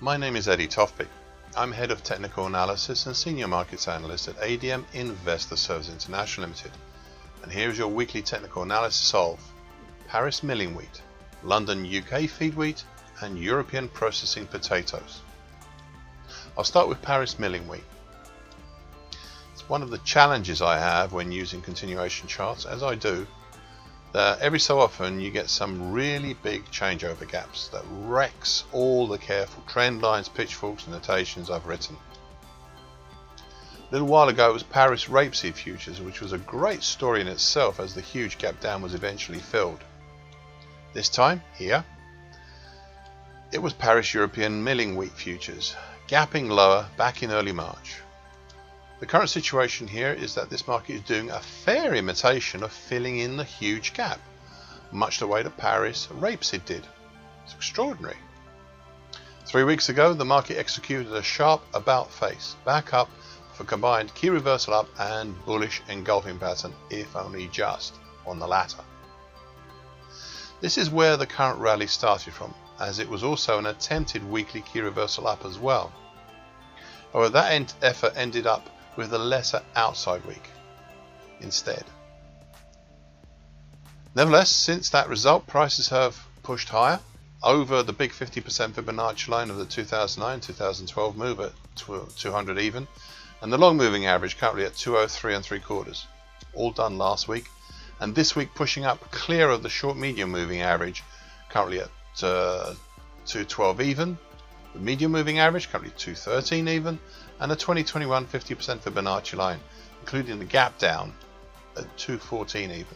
My name is Eddie Tofpik. I'm Head of Technical Analysis and Senior Markets Analyst at ADM Investor Services International Limited. And here is your weekly technical analysis of Paris milling wheat, London UK feed wheat and European processing potatoes. I'll start with Paris milling wheat. It's one of the challenges I have when using continuation charts, as I do, that every so often you get some really big changeover gaps that wrecks all the careful trend lines, pitchforks and notations I've written. A little while ago it was Paris rapeseed futures, which was a great story in itself as the huge gap down was eventually filled. This time, here, it was Paris European milling wheat futures, gapping lower back in early March. The current situation here is that this market is doing a fair imitation of filling in the huge gap, much the way that Paris rapeseed did. It's extraordinary. 3 weeks ago, the market executed a sharp about face, back up for combined key reversal up and bullish engulfing pattern, if only just on the latter. This is where the current rally started from, as it was also an attempted weekly key reversal up as well. However, that effort ended up with a lesser outside week instead. Nevertheless, since that result, prices have pushed higher over the big 50% Fibonacci line of the 2009-2012 move at 200 even, and the long moving average currently at 203 3/4, all done last week, and this week pushing up clear of the short medium moving average currently at 212 even, the medium moving average currently 213 even, and the 2021 50% Fibonacci line, including the gap down at 214 even.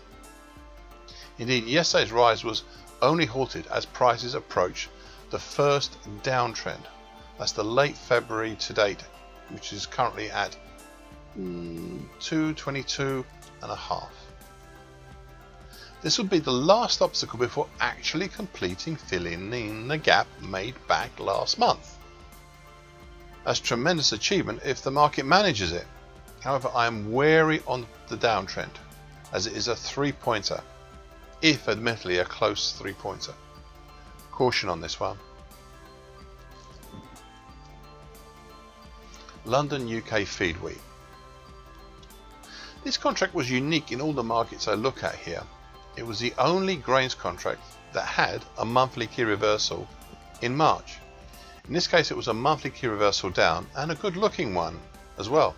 Indeed, yesterday's rise was only halted as prices approach the first downtrend. That's the late February to date, which is currently at 222.5. This would be the last obstacle before actually completing filling in the gap made back last month. That's a tremendous achievement if the market manages it. However, I am wary on the downtrend, as it is a three-pointer, if admittedly a close three-pointer. Caution on this one. London UK feed wheat. This contract was unique in all the markets I look at here. It was the only grains contract that had a monthly key reversal in March. In this case, it was a monthly key reversal down, and a good looking one as well.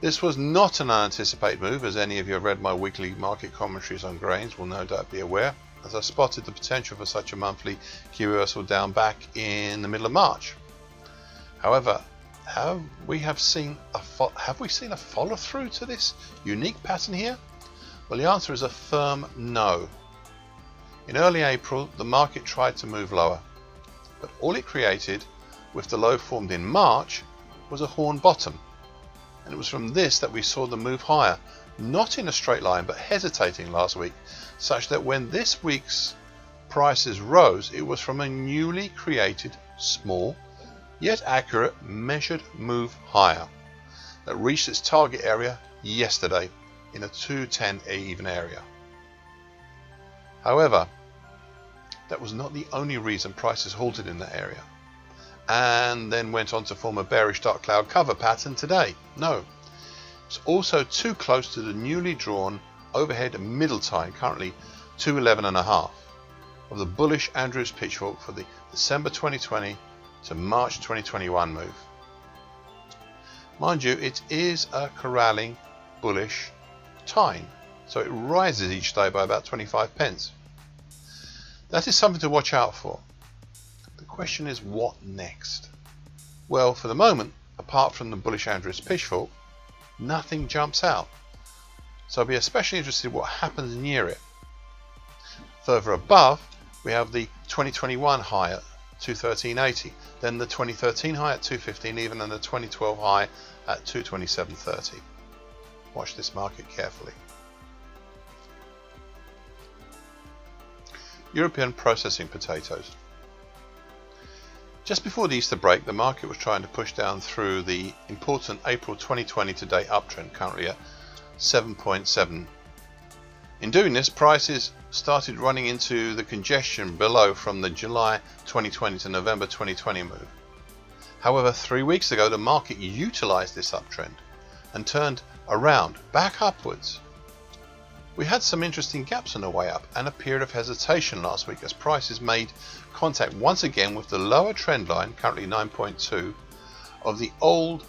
This was not an unanticipated move, as any of you have read my weekly market commentaries on grains will no doubt be aware, as I spotted the potential for such a monthly key reversal down back in the middle of March. However, have we seen a follow through to this unique pattern here? Well, the answer is a firm no. In early April, the market tried to move lower, but all it created with the low formed in March was a horn bottom, and it was from this that we saw the move higher, not in a straight line but hesitating last week, such that when this week's prices rose, it was from a newly created small yet accurate measured move higher that reached its target area yesterday in a 210 even area. However, that was not the only reason prices halted in that area and then went on to form a bearish dark cloud cover pattern today. No, it's also too close to the newly drawn overhead middle time, currently 211.5, of the bullish Andrews pitchfork for the December 2020 to March 2021 move. Mind you, it is a corralling bullish time, so it rises each day by about 25 pence. That is something to watch out for. The question is, what next? Well, for the moment, apart from the bullish Andrews pitchfork, nothing jumps out, so I'll be especially interested in what happens near it. Further above, we have the 2021 high at 213.80, then the 2013 high at 215 even, and the 2012 high at 227.30. Watch this market carefully. European processing potatoes. Just before the Easter break, the market was trying to push down through the important April 2020 to date uptrend, currently at 7.7 In doing this, prices started running into the congestion below from the July 2020 to November 2020 move. However, 3 weeks ago the market utilized this uptrend and turned around back upwards. We had some interesting gaps on the way up and a period of hesitation last week as prices made contact once again with the lower trend line, currently 9.2, of the old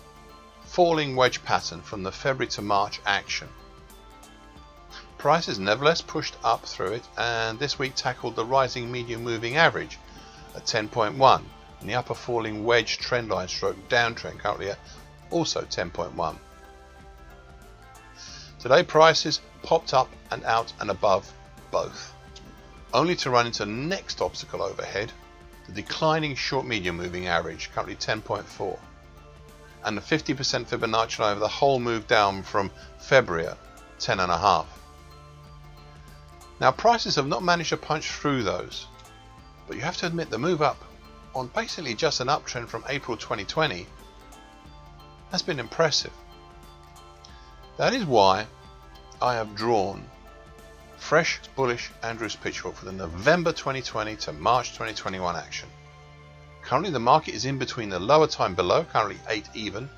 falling wedge pattern from the February to March action. Prices nevertheless pushed up through it and this week tackled the rising medium moving average at 10.1 and the upper falling wedge trendline stroke downtrend currently at also 10.1. Today prices popped up and out and above both, only to run into the next obstacle overhead, the declining short medium moving average currently 10.4 and the 50% Fibonacci line over the whole move down from February at 10.5. Now prices have not managed to punch through those, but you have to admit the move up on basically just an uptrend from April 2020 has been impressive. That is why I have drawn fresh bullish Andrews pitchfork for the November 2020 to March 2021 action. Currently the market is in between the lower time below, currently 8 even,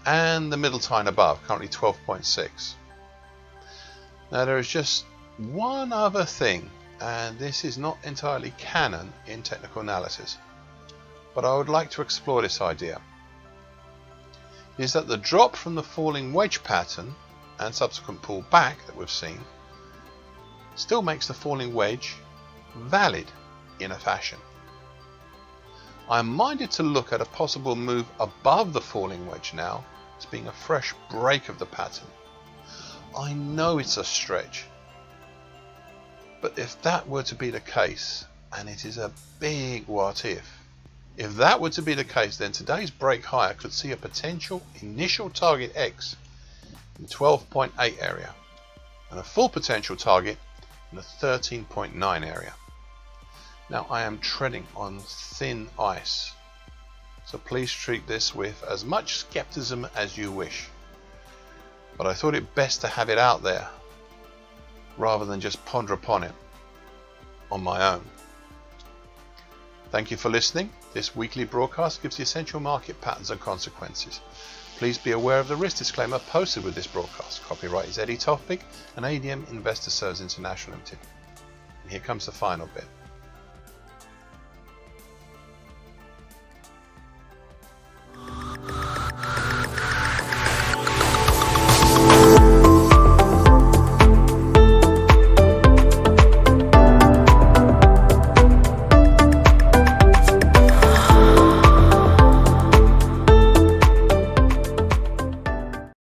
and the middle time above, currently 12.6. Now there is just one other thing, and this is not entirely canon in technical analysis, but I would like to explore this idea, is that the drop from the falling wedge pattern and subsequent pull back that we've seen still makes the falling wedge valid in a fashion. I'm minded to look at a possible move above the falling wedge now as being a fresh break of the pattern. I know it's a stretch, but if that were to be the case, and it is a big what if that were to be the case, then today's break higher could see a potential initial target X in the 12.8 area and a full potential target in the 13.9 area. Now I am treading on thin ice, so please treat this with as much skepticism as you wish, but I thought it best to have it out there rather than just ponder upon it on my own. Thank you for listening. This weekly broadcast gives the essential market patterns and consequences. Please be aware of the risk disclaimer posted with this broadcast. Copyright is Tofpik and ADM Investor Services International Limited. And here comes the final bit.